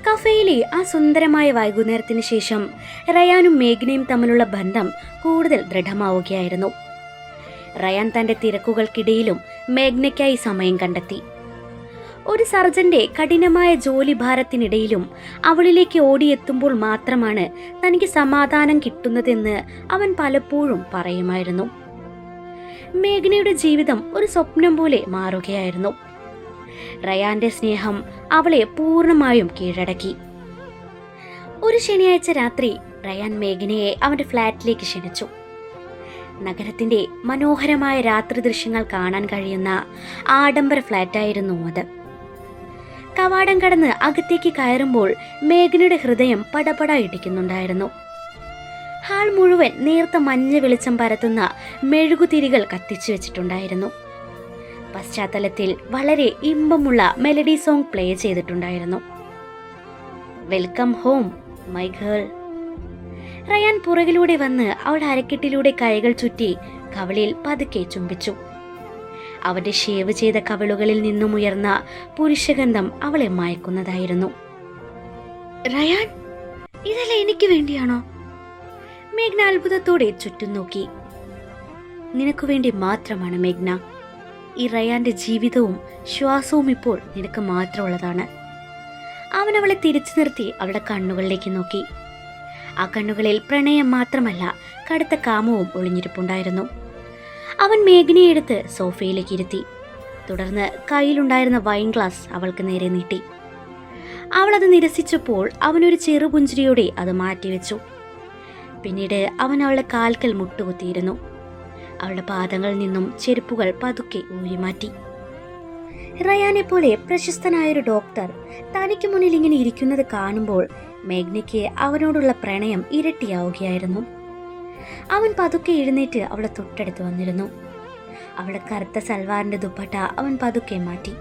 കഫേയിലെ ആ സുന്ദരമായ വൈകുന്നേരത്തിന് ശേഷം റയാനും മേഘ്നയും തമ്മിലുള്ള ബന്ധം കൂടുതൽ ദൃഢമാവുകയായിരുന്നു. റയാൻ തന്റെ തിരക്കുകൾക്കിടയിലും മേഘ്നയ്ക്കായി സമയം കണ്ടെത്തി. ഒരു സർജന്റെ കഠിനമായ ജോലി ഭാരത്തിനിടയിലും അവളിലേക്ക് ഓടിയെത്തുമ്പോൾ മാത്രമാണ് തനിക്ക് സമാധാനം കിട്ടുന്നതെന്ന് അവൻ പലപ്പോഴും പറയുമായിരുന്നു. മേഘ്നയുടെ ജീവിതം ഒരു സ്വപ്നം പോലെ മാറുകയായിരുന്നു. റയാന്റെ സ്നേഹം അവളെ പൂർണ്ണമായും കീഴടക്കി. ഒരു ശനിയാഴ്ച രാത്രി റയാൻ മേഘ്നയെ അവന്റെ ഫ്ലാറ്റിലേക്ക് ക്ഷണിച്ചു. നഗരത്തിന്റെ മനോഹരമായ രാത്രി ദൃശ്യങ്ങൾ കാണാൻ കഴിയുന്ന ആഡംബര ഫ്ലാറ്റായിരുന്നു അത്. കവാടം കടന്ന് അകത്തേക്ക് കയറുമ്പോൾ മേഘ്നയുടെ ഹൃദയം പടപട ഇടിക്കുന്നുണ്ടായിരുന്നു. ഹാൾ മുഴുവൻ നേർത്ത മഞ്ഞ വെളിച്ചം പരത്തുന്ന മെഴുകുതിരികൾ കത്തിച്ചു വെച്ചിട്ടുണ്ടായിരുന്നു. പശ്ചാത്തലത്തിൽ വളരെ ഇമ്പമുള്ള മെലഡി സോങ് പ്ലേ ചെയ്തിട്ടുണ്ടായിരുന്നു. Welcome home my girl. Ryan പുറകിലൂടെ വന്ന് അവളുടെ അരക്കെട്ടിലൂടെ കൈകൾ ചുറ്റി കവിളിൽ പതുക്കെ ചുംബിച്ചു. അവന്റെ ഷേവ് ചെയ്ത കവിളുകളിൽ നിന്നും ഉയർന്ന പുരുഷഗന്ധം അവളെ മയക്കുന്നതായിരുന്നു. റയാൻ, ഇതല്ല എനിക്ക് വേണ്ടിയാണോ? മേഘ്ന അത്ഭുതത്തോടെ ചുറ്റും നോക്കി. നിനക്ക് വേണ്ടി മാത്രമാണ് മേഘ്ന. ഈ റയാന്റെ ജീവിതവും ശ്വാസവും ഇപ്പോൾ നിനക്ക് മാത്രമുള്ളതാണ്. അവൻ അവളെ തിരിച്ചു നിർത്തി അവളുടെ കണ്ണുകളിലേക്ക് നോക്കി. ആ കണ്ണുകളിൽ പ്രണയം മാത്രമല്ല, കടുത്ത കാമവും ഒളിഞ്ഞിരിപ്പുണ്ടായിരുന്നു. അവൻ മേഘ്നയെ എടുത്ത് സോഫയിലേക്ക് ഇരുത്തി. തുടർന്ന് കയ്യിലുണ്ടായിരുന്ന വൈൻ ഗ്ലാസ് അവൾക്ക് നേരെ നീട്ടി. അവൾ അത് നിരസിച്ചപ്പോൾ അവനൊരു ചെറുപുഞ്ചിരിയോടെ അത് മാറ്റിവെച്ചു. പിന്നീട് അവൻ അവളുടെ കാൽക്കൽ മുട്ടുകുത്തിയിരുന്നു. അവളുടെ പാദങ്ങളിൽ നിന്നും ചെരുപ്പുകൾ പതുക്കെ ഊരിമാറ്റി. റയാനെ പോലെ പ്രശസ്തനായൊരു ഡോക്ടർ തനിക്ക് മുന്നിൽ ഇങ്ങനെ ഇരിക്കുന്നത് കാണുമ്പോൾ മേഘ്നയ്ക്ക് അവനോടുള്ള പ്രണയം ഇരട്ടിയാവുകയായിരുന്നു. അവൻ പതുക്കെ എഴുന്നേറ്റ് അവളെ തൊട്ടടുത്ത് വന്നിരുന്നു. അവളുടെ കറുത്ത സൽവാറിന്റെ ദുപ്പട്ട അവൻ പതുക്കെ മാറ്റി.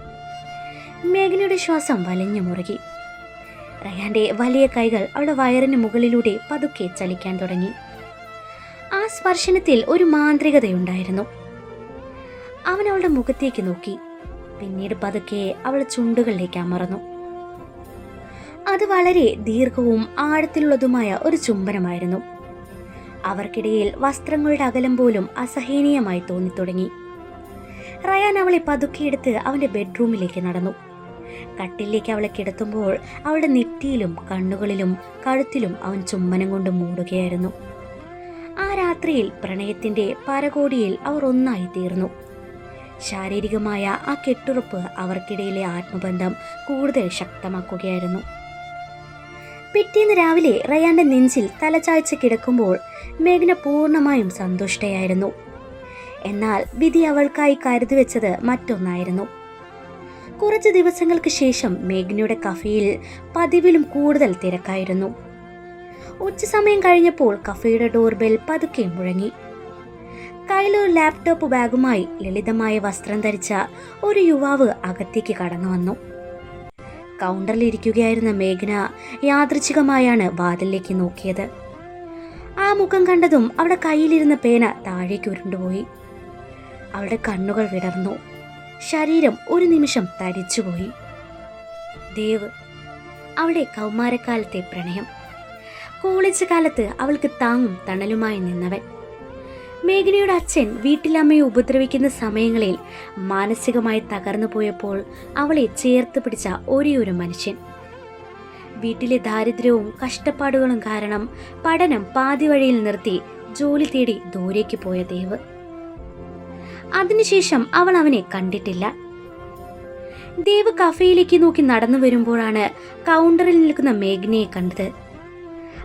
മേഘ്നയുടെ ശ്വാസം വലിഞ്ഞു മുറുകി. റയാന്റെ വലിയ കൈകൾ അവളുടെ വയറിന് മുകളിലൂടെ പതുക്കെ ചലിക്കാൻ തുടങ്ങി. ആ സ്പർശനത്തിൽ ഒരു മാന്ത്രികതയുണ്ടായിരുന്നു. അവൻ അവളുടെ മുഖത്തേക്ക് നോക്കി. പിന്നീട് പതുക്കെ അവൾ ചുണ്ടുകളിലേക്ക് അമർന്നു. അത് വളരെ ദീർഘവും ആഴത്തിലുള്ളതുമായ ഒരു ചുംബനമായിരുന്നു. അവർക്കിടയിൽ വസ്ത്രങ്ങളുടെ അകലം പോലും അസഹനീയമായി തോന്നിത്തുടങ്ങി. റയാൻ അവളെ പതുക്കെയെടുത്ത് അവന്റെ ബെഡ്റൂമിലേക്ക് നടന്നു. കട്ടിലേക്ക് അവളെ കിടത്തുമ്പോൾ അവളുടെ നെറ്റിയിലും കണ്ണുകളിലും കഴുത്തിലും അവൻ ചുംബനം കൊണ്ട് മൂടുകയായിരുന്നു. ആ രാത്രിയിൽ പ്രണയത്തിന്റെ പരകോടിയിൽ അവർ ഒന്നായി തീർന്നു. ശാരീരികമായ ആ കെട്ടുറപ്പ് അവർക്കിടയിലെ ആത്മബന്ധം കൂടുതൽ ശക്തമാക്കുകയായിരുന്നു. പിറ്റേന്ന് രാവിലെ റയാന്റെ നെഞ്ചിൽ തലചായ്ച്ച് കിടക്കുമ്പോൾ മേഘ്ന പൂർണ്ണമായും സന്തുഷ്ടയായിരുന്നു. എന്നാൽ വിധി അവൾക്കായി കരുതി വെച്ചത് മറ്റൊന്നായിരുന്നു. കുറച്ച് ദിവസങ്ങൾക്ക് ശേഷം മേഘ്നയുടെ കഫേയിൽ പതിവിലും കൂടുതൽ തിരക്കായിരുന്നു. ഉച്ചസമയം കഴിഞ്ഞപ്പോൾ കഫേയുടെ ഡോർബെൽ പതുക്കെ മുഴങ്ങി. കയ്യിലൊരു ലാപ്ടോപ്പ് ബാഗുമായി ലളിതമായ വസ്ത്രം ധരിച്ച ഒരു യുവാവ് അകത്തേക്ക് കടന്നു വന്നു. കൗണ്ടറിലിരിക്കുകയായിരുന്ന മേഘ്ന യാദൃച്ഛികമായാണ് വാതിലിലേക്ക് നോക്കിയത്. ആ മുഖം കണ്ടതും അവളുടെ കയ്യിലിരുന്ന പേന താഴേക്ക് ഉരുണ്ടുപോയി. അവളുടെ കണ്ണുകൾ വിടർന്നു. ശരീരം ഒരു നിമിഷം തരിച്ചുപോയി. ദേവ്, അവളുടെ കൗമാരക്കാലത്തെ പ്രണയം, കോളേജ് കാലത്ത് അവൾക്ക് താങ്ങും തണലുമായി നിന്നവൻ. മേഘ്നയുടെ അച്ഛൻ വീട്ടിലമ്മയെ ഉപദ്രവിക്കുന്ന സമയങ്ങളിൽ മാനസികമായി തകർന്നു പോയപ്പോൾ അവളെ ചേർത്ത് പിടിച്ച ഒരേയൊരു മനുഷ്യൻ. വീട്ടിലെ ദാരിദ്ര്യവും കഷ്ടപ്പാടുകളും കാരണം പഠനം പാതി വഴിയിൽ നിർത്തി ജോലി തേടി ദൂരേക്ക് പോയ ദേവ്. അതിനുശേഷം അവൾ അവനെ കണ്ടിട്ടില്ല. ദേവ് കഫേയിലേക്ക് നോക്കി നടന്നു വരുമ്പോഴാണ് കൗണ്ടറിൽ നിൽക്കുന്ന മേഘ്നയെ കണ്ടത്.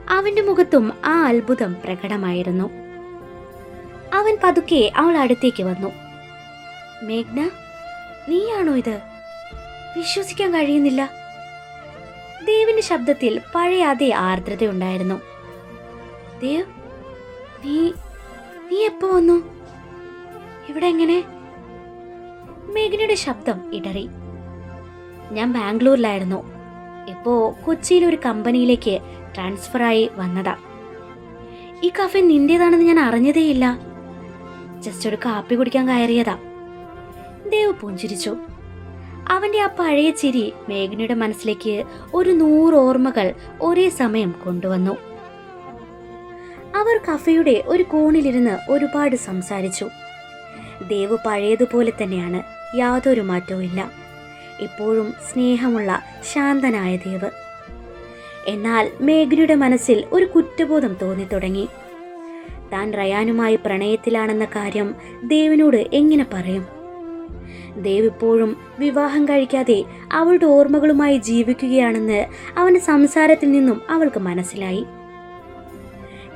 അവന്റെ മുഖത്തും ആ അത്ഭുതം പ്രകടമായിരുന്നു. അവൻ പതുക്കെ അവൾ അടുത്തേക്ക് വന്നു. മേഘ്ന, നീയാണോ ഇത്? വിശ്വസിക്കാൻ കഴിയുന്നില്ല. ദേവിന്റെ ശബ്ദത്തിൽ പഴയ അതേ ആർദ്രതയുണ്ടായിരുന്നു. ദേവ്, നീ എപ്പോ വന്നു? ഇവിടെ എങ്ങനെ? മേഘ്നയുടെ ശബ്ദം ഇടറി. ഞാൻ ബാംഗ്ലൂരിലായിരുന്നു. ഇപ്പോ കൊച്ചിയിൽ ഒരു കമ്പനിയിലേക്ക് ട്രാൻസ്ഫറായി വന്നതാ. ഈ കഫേ നിന്റേതാണെന്ന് ഞാൻ അറിഞ്ഞതേയില്ല. ജസ്റ്റ് ഒരു കാപ്പി കുടിക്കാൻ കയറിയതാ. ദേവ് പുഞ്ചിരിച്ചു. അവന്റെ ആ പഴയ ചിരി മേഘ്നയുടെ മനസ്സിലേക്ക് ഒരു 100 ഓർമ്മകൾ ഒരേ സമയം കൊണ്ടുവന്നു. അവർ കഫയുടെ ഒരു കോണിലിരുന്ന് ഒരുപാട് സംസാരിച്ചു. ദേവ് പഴയതുപോലെ തന്നെയാണ്, യാതൊരു മാറ്റവും ഇല്ല. ഇപ്പോഴും സ്നേഹമുള്ള ശാന്തനായ ദേവ്. എന്നാൽ മേഘ്നയുടെ മനസ്സിൽ ഒരു കുറ്റബോധം തോന്നി തുടങ്ങി. താൻ റയാനുമായി പ്രണയത്തിലാണെന്ന കാര്യം ദേവിനോട് എങ്ങനെ പറയും? ദേവ് ഇപ്പോഴും വിവാഹം കഴിക്കാതെ അവളുടെ ഓർമ്മകളുമായി ജീവിക്കുകയാണെന്ന് അവന്റെ സംസാരത്തിൽ നിന്നും അവൾക്ക് മനസ്സിലായി.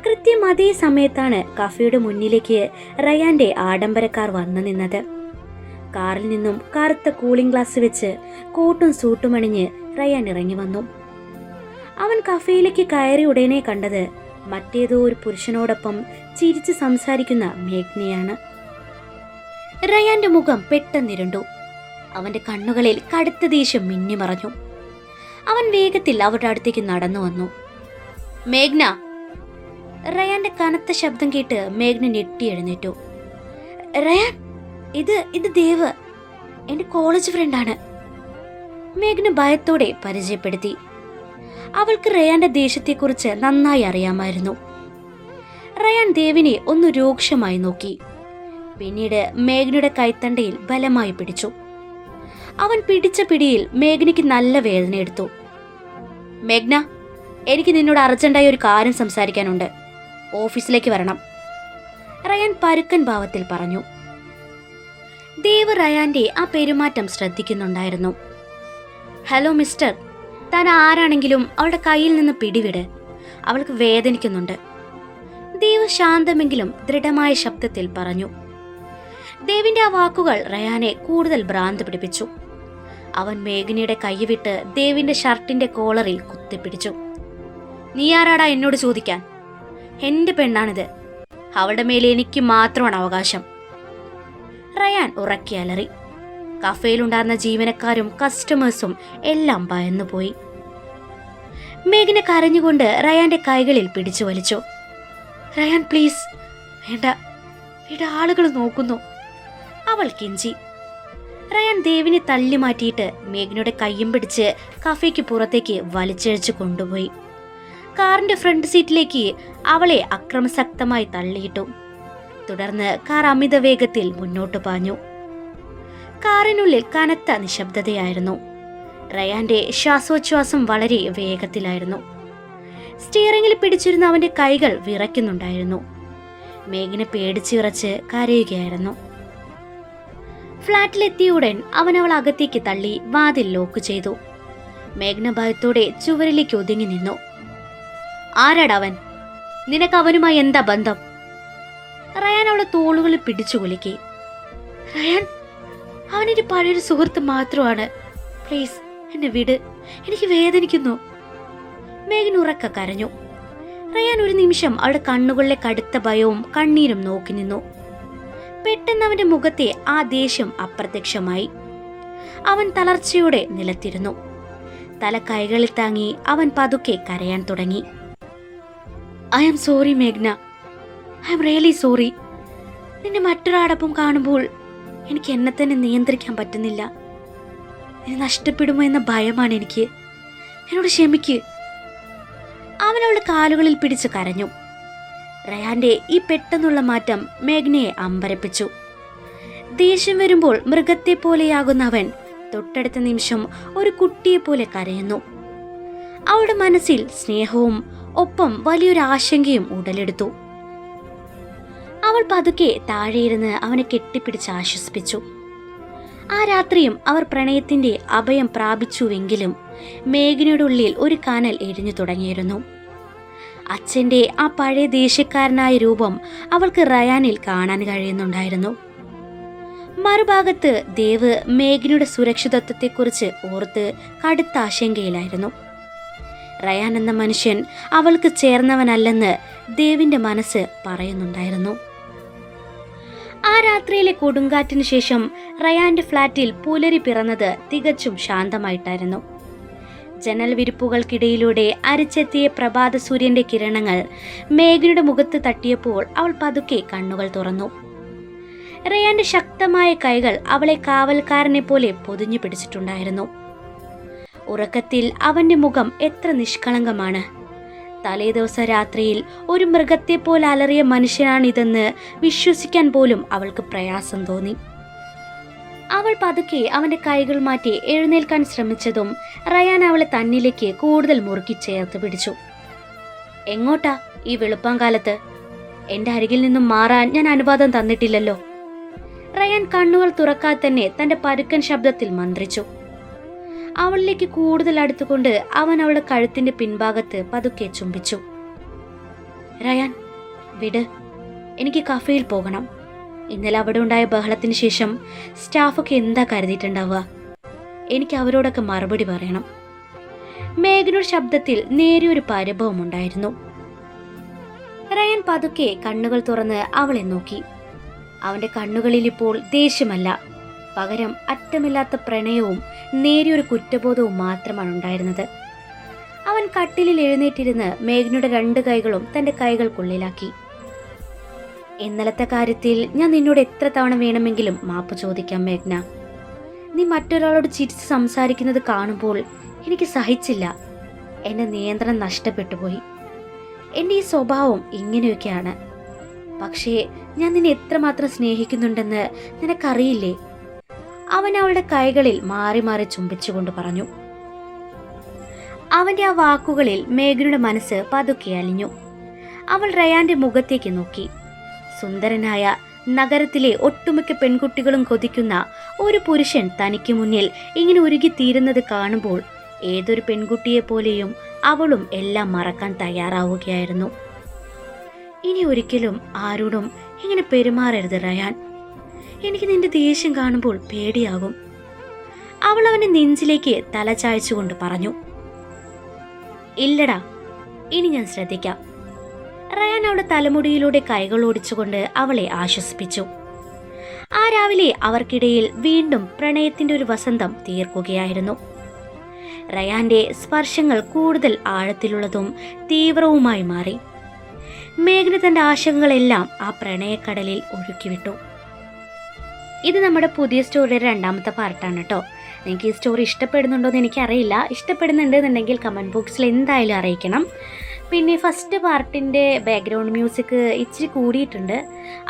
കൃത്യം അതേ സമയത്താണ് കഫയുടെ മുന്നിലേക്ക് റയാന്റെ ആഡംബരക്കാർ വന്നു നിന്നത്. കാറിൽ നിന്നും കറുത്ത കൂളിംഗ് ഗ്ലാസ് വെച്ച് കോട്ടും സൂട്ടും അണിഞ്ഞ് റയാൻ ഇറങ്ങി വന്നു. അവൻ കഫയിലേക്ക് കയറി ഉടനെ കണ്ടത് മറ്റേതോ ഒരു പുരുഷനോടൊപ്പം ചിരിച്ച് സംസാരിക്കുന്ന മേഘ്നയാണ്. റയാന്റെ മുഖം പെട്ടെന്നിരുണ്ടു. അവന്റെ കണ്ണുകളിൽ കടുത്ത ദേഷ്യം മിന്നിമറഞ്ഞു. അവൻ വേഗത്തിൽ അവരുടെ അടുത്തേക്ക് നടന്നു വന്നു. മേഘ്ന! റയാന്റെ കനത്ത ശബ്ദം കേട്ട് മേഘ്ന ഞെട്ടി എഴുന്നേറ്റു. റയാൻ, ഇത് ദേവ്, എന്റെ കോളേജ് ഫ്രണ്ടാണ്. മേഘ്ന ഭയത്തോടെ പരിചയപ്പെടുത്തി. അവൾക്ക് റയാന്റെ ദേഷ്യത്തെക്കുറിച്ച് നന്നായി അറിയാമായിരുന്നു. റയാൻ ദേവിനെ ഒന്ന് രൂക്ഷമായി നോക്കി. പിന്നീട് മേഘ്നയുടെ കൈത്തണ്ടയിൽ ബലമായി പിടിച്ചു. അവൻ പിടിച്ച പിടിയിൽ മേഘ്നയ്ക്ക് നല്ല വേദന എടുത്തു. മേഘ്ന, എനിക്ക് നിന്നോട് അർജന്റായി ഒരു കാര്യം സംസാരിക്കാനുണ്ട്. ഓഫീസിലേക്ക് വരണം, റയാൻ പരുക്കൻ ഭാവത്തിൽ പറഞ്ഞു. ദേവ് റയാന്റെ ആ പെരുമാറ്റം ശ്രദ്ധിക്കുന്നുണ്ടായിരുന്നു. ഹലോ മിസ്റ്റർ, താൻ ആരാണെങ്കിലും അവളുടെ കയ്യിൽ നിന്ന് പിടിവിട്, അവൾക്ക് വേദനിക്കുന്നുണ്ട്. ദേവ് ശാന്തമെങ്കിലും ദൃഢമായ ശബ്ദത്തിൽ പറഞ്ഞു. ദേവിന്റെ ആ വാക്കുകൾ റയാനെ കൂടുതൽ ഭ്രാന്ത് പിടിപ്പിച്ചു. അവൻ മേഘ്നയുടെ കൈവിട്ട് ദേവിന്റെ ഷർട്ടിന്റെ കോളറിൽ കുത്തിപ്പിടിച്ചു. നീ ആരാടാ എന്നോട് ചോദിക്കാൻ? എന്റെ പെണ്ണാണിത്, അവളുടെ മേലെ എനിക്ക് മാത്രമാണ് അവകാശം. റയാൻ ഉറക്കി അലറി. കഫേയിലുണ്ടായിരുന്ന ജീവനക്കാരും കസ്റ്റമേഴ്സും എല്ലാം ഭയന്നുപോയി. മേഘ്ന കരഞ്ഞുകൊണ്ട് റയാന്റെ കൈകളിൽ പിടിച്ചു വലിച്ചു. റയാൻ പ്ലീസ്, വേണ്ട, ഇവിടെ ആളുകൾ നോക്കുന്നു, അവൾ കെഞ്ചി. റയാൻ ദേവിനെ തള്ളി മാറ്റിയിട്ട് മേഘ്നയുടെ കയ്യും പിടിച്ച് കഫേക്ക് പുറത്തേക്ക് വലിച്ചഴിച്ചു കൊണ്ടുപോയി. കാറിന്റെ ഫ്രണ്ട് സീറ്റിലേക്ക് അവളെ അക്രമസക്തമായി തള്ളിയിട്ടു. തുടർന്ന് കാർ അമിത വേഗത്തിൽ മുന്നോട്ട് പാഞ്ഞു. കാറിനുള്ളിൽ കനത്ത നിശബ്ദതയായിരുന്നു. റയാന്റെ ശ്വാസോച്ഛ്വാസം വളരെ വേഗത്തിലായിരുന്നു. സ്റ്റിയറിംഗിൽ പിടിച്ചിരുന്ന അവന്റെ കൈകൾ വിറയ്ക്കുന്നുണ്ടായിരുന്നു. മേഘ്ന പേടിച്ചു വിറച്ച് കരയുകയായിരുന്നു. ഫ്ളാറ്റിലെത്തിയ ഉടൻ അവൻ അവൾ അകത്തേക്ക് തള്ളി വാതിൽ ലോക്ക് ചെയ്തു. മേഘ്ന ഭയത്തോടെ ചുവരിലേക്ക് ഒതുങ്ങി നിന്നു. ആരാടവൻ? നിനക്ക് അവനുമായി എന്താ ബന്ധം? റയാൻ അവളെ തോളുകളിൽ പിടിച്ചു കുലുക്കി. റയാൻ, അവനെന്റെ പഴയൊരു സുഹൃത്ത് മാത്രമാണ്. പ്ലീസ് എന്നെ വിട്, എനിക്ക് വേദനിക്കുന്നു. മേഘ്ന ഉറക്ക കരഞ്ഞു. റയാൻ ഒരു നിമിഷം അവളുടെ കണ്ണുകളിലെ കടുത്ത ഭയവും കണ്ണീരും നോക്കി നിന്നു. പെട്ടെന്ന് അവന്റെ മുഖത്തെ ആ ദേഷ്യം അപ്രത്യക്ഷമായി. അവൻ തളർച്ചയോടെ നിലത്തിരുന്നു. തല കൈകളിൽ താങ്ങി അവൻ പതുക്കെ കരയാൻ തുടങ്ങി. ഐ ആം സോറി മേഘ്ന, ഐ ആം റിയലി സോറി. നിന്നെ മറ്റൊരാടൊപ്പം കാണുമ്പോൾ എനിക്ക് എന്നെ തന്നെ നിയന്ത്രിക്കാൻ പറ്റുന്നില്ല. നിന്നെ നഷ്ടപ്പെടുമോ എന്ന ഭയമാണ് എനിക്ക്. എന്നോട് ക്ഷമിക്ക്. അവൻ അവളുടെ കാലുകളിൽ പിടിച്ച് കരഞ്ഞു. റയാന്റെ ഈ പെട്ടെന്നുള്ള മാറ്റം മേഘ്നയെ അമ്പരപ്പിച്ചു. ദേഷ്യം വരുമ്പോൾ മൃഗത്തെ പോലെയാകുന്ന അവൻ തൊട്ടടുത്ത നിമിഷം ഒരു കുട്ടിയെ പോലെ കരയുന്നു. അവളുടെ മനസ്സിൽ സ്നേഹവും ഒപ്പം വലിയൊരു ആശങ്കയും ഉടലെടുത്തു. അവൾ പതുക്കെ താഴെയിരുന്ന് അവനെ കെട്ടിപ്പിടിച്ച് ആശ്വസിപ്പിച്ചു. ആ രാത്രിയും അവർ പ്രണയത്തിന്റെ അഭയം പ്രാപിച്ചുവെങ്കിലും മേഘ്നയുടെ ഉള്ളിൽ ഒരു കനൽ എരിഞ്ഞു തുടങ്ങിയിരുന്നു. അച്ഛന്റെ ആ പഴയ ദേഷ്യക്കാരനായ രൂപം അവൾക്ക് റയാനിൽ കാണാൻ കഴിയുന്നുണ്ടായിരുന്നു. മറുഭാഗത്ത് ദേവ് മേഘ്നയുടെ സുരക്ഷിതത്വത്തെക്കുറിച്ച് ഓർത്ത് കടുത്ത ആശങ്കയിലായിരുന്നു. റയാൻ എന്ന മനുഷ്യൻ അവൾക്ക് ചേർന്നവനല്ലെന്ന് ദേവിന്റെ മനസ്സ് പറയുന്നുണ്ടായിരുന്നു. ആ രാത്രിയിലെ കൊടുങ്കാറ്റിന് ശേഷം റയാന്റെ ഫ്ളാറ്റിൽ പുലരി പിറന്നത് തികച്ചും ശാന്തമായിട്ടായിരുന്നു. ജനൽ വിരിപ്പുകൾക്കിടയിലൂടെ അരിച്ചെത്തിയ പ്രഭാത സൂര്യന്റെ കിരണങ്ങൾ മേഘ്നയുടെ മുഖത്ത് തട്ടിയപ്പോൾ അവൾ പതുക്കെ കണ്ണുകൾ തുറന്നു. റയാന്റെ ശക്തമായ കൈകൾ അവളെ കാവൽക്കാരനെ പോലെ പൊതിഞ്ഞു പിടിച്ചിട്ടുണ്ടായിരുന്നു. ഉറക്കത്തിൽ അവന്റെ മുഖം എത്ര നിഷ്കളങ്കമാണ്. തലേദിവസ രാത്രിയിൽ ഒരു മൃഗത്തെ പോലെ അലറിയ മനുഷ്യനാണിതെന്ന് വിശ്വസിക്കാൻ പോലും അവൾക്ക് പ്രയാസം തോന്നി. അവൾ പതുക്കെ അവന്റെ കൈകൾ മാറ്റി എഴുന്നേൽക്കാൻ ശ്രമിച്ചതും റയാൻ അവളെ തന്നിലേക്ക് കൂടുതൽ മുറുക്കി ചേർത്ത് പിടിച്ചു. എങ്ങോട്ടാ ഈ വെളുപ്പാങ്കാലത്ത്? എന്റെ അരികിൽ നിന്നും മാറാൻ ഞാൻ അനുവാദം തന്നിട്ടില്ലല്ലോ. റയാൻ കണ്ണുകൾ തുറക്കാതെ തന്നെ തന്റെ പരുക്കൻ ശബ്ദത്തിൽ മന്ത്രിച്ചു. അവളിലേക്ക് കൂടുതൽ അടുത്തുകൊണ്ട് അവൻ അവളുടെ കഴുത്തിന്റെ പിൻഭാഗത്ത് പതുക്കെ ചുംബിച്ചു. റയാൻ, വിട്, എനിക്ക് കഫേയിൽ പോകണം. ഇന്നലെ അവിടെ ഉണ്ടായ ബഹളത്തിന് ശേഷം സ്റ്റാഫൊക്കെ എന്താ കരുതിയിട്ടുണ്ടാവുക? എനിക്ക് അവരോടൊക്കെ മറുപടി പറയണം. മേഘനയുടെ ശബ്ദത്തിൽ നേരിയൊരു പരിഭവമുണ്ടായിരുന്നു. റയാൻ പതുക്കെ കണ്ണുകൾ തുറന്ന് അവളെ നോക്കി. അവന്റെ കണ്ണുകളിൽ ഇപ്പോൾ ദേഷ്യമല്ല, പകരം അറ്റമില്ലാത്ത പ്രണയവും നേരിയൊരു കുറ്റബോധവും മാത്രമാണ് ഉണ്ടായിരുന്നത്. അവൻ കട്ടിലിൽ എഴുന്നേറ്റിരുന്ന് മേഘനയുടെ 2 കൈകളും തന്റെ കൈകൾക്കുള്ളിലാക്കി. ഇന്നലത്തെ കാര്യത്തിൽ ഞാൻ നിന്നോട് എത്ര തവണ വേണമെങ്കിലും മാപ്പ് ചോദിക്കാം മേഘ്ന. നീ മറ്റൊരാളോട് ചിരിച്ച് സംസാരിക്കുന്നത് കാണുമ്പോൾ എനിക്ക് സഹിച്ചില്ല. എന്റെ നിയന്ത്രണം നഷ്ടപ്പെട്ടു പോയി. എന്റെ ഈ സ്വഭാവം ഇങ്ങനെയൊക്കെയാണ്. പക്ഷേ ഞാൻ നിന്നെ എത്രമാത്രം സ്നേഹിക്കുന്നുണ്ടെന്ന് നിനക്കറിയില്ലേ? അവൻ അവളുടെ കൈകളിൽ മാറി മാറി ചുംബിച്ചുകൊണ്ട് പറഞ്ഞു. അവന്റെ ആ വാക്കുകളിൽ മേഘനയുടെ മനസ്സ് പതുക്കെ അലിഞ്ഞു. അവൾ റയാന്റെ മുഖത്തേക്ക് നോക്കി. സുന്ദരനായ നഗരത്തിലെ ഒട്ടുമിക്ക പെൺകുട്ടികളും കൊതിക്കുന്ന ഒരു പുരുഷൻ തനിക്ക് മുന്നിൽ ഇങ്ങനെ ഉരുകിത്തീരുന്നത് കാണുമ്പോൾ ഏതൊരു പെൺകുട്ടിയെ പോലെയും അവളും എല്ലാം മറക്കാൻ തയ്യാറാവുകയായിരുന്നു. ഇനി ഒരിക്കലും ആരോടും ഇങ്ങനെ പെരുമാറരുത് റയാൻ. എനിക്ക് നിന്റെ ദേഷ്യം കാണുമ്പോൾ പേടിയാകും. അവൾ അവന്റെ നെഞ്ചിലേക്ക് തല ചായ്ച്ചുകൊണ്ട് പറഞ്ഞു. ഇല്ലടാ, ഇനി ഞാൻ ശ്രദ്ധിക്കാം. റയാൻ അവളുടെ തലമുടിയിലൂടെ കൈകൾ ഓടിച്ചുകൊണ്ട് അവളെ ആശ്വസിപ്പിച്ചു. ആ രാവിലെ അവർക്കിടയിൽ വീണ്ടും പ്രണയത്തിന്റെ ഒരു വസന്തം തീർക്കുകയായിരുന്നു. റയാന്റെ സ്പർശങ്ങൾ കൂടുതൽ ആഴത്തിലുള്ളതും തീവ്രവുമായി മാറി. മേഘന തന്റെ ആശങ്കകളെല്ലാം ആ പ്രണയക്കടലിൽ ഒഴുക്കിവിട്ടു. ഇത് നമ്മുടെ പുതിയ സ്റ്റോറിയുടെ 2ാമത്തെ പാർട്ടാണ് കേട്ടോ. നിങ്ങൾക്ക് ഈ സ്റ്റോറി ഇഷ്ടപ്പെടുന്നുണ്ടോ എന്ന് എനിക്കറിയില്ല. ഇഷ്ടപ്പെടുന്നുണ്ടെന്നുണ്ടെങ്കിൽ കമൻറ്റ് ബോക്സിൽ എന്തായാലും അറിയിക്കണം. പിന്നെ ഫസ്റ്റ് പാർട്ടിൻ്റെ ബാക്ക്ഗ്രൗണ്ട് മ്യൂസിക് ഇച്ചിരി കൂടിയിട്ടുണ്ട്.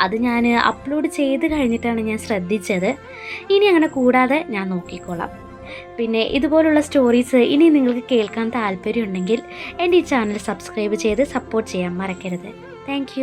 അത് ഞാൻ അപ്ലോഡ് ചെയ്ത് കഴിഞ്ഞിട്ടാണ് ഞാൻ ശ്രദ്ധിച്ചത്. ഇനി അങ്ങനെ കൂടാതെ ഞാൻ നോക്കിക്കോളാം. പിന്നെ ഇതുപോലുള്ള സ്റ്റോറീസ് ഇനി നിങ്ങൾക്ക് കേൾക്കാൻ താല്പര്യമുണ്ടെങ്കിൽ എൻ്റെ ഈ ചാനൽ സബ്സ്ക്രൈബ് ചെയ്ത് സപ്പോർട്ട് ചെയ്യാൻ മറക്കരുത്. താങ്ക്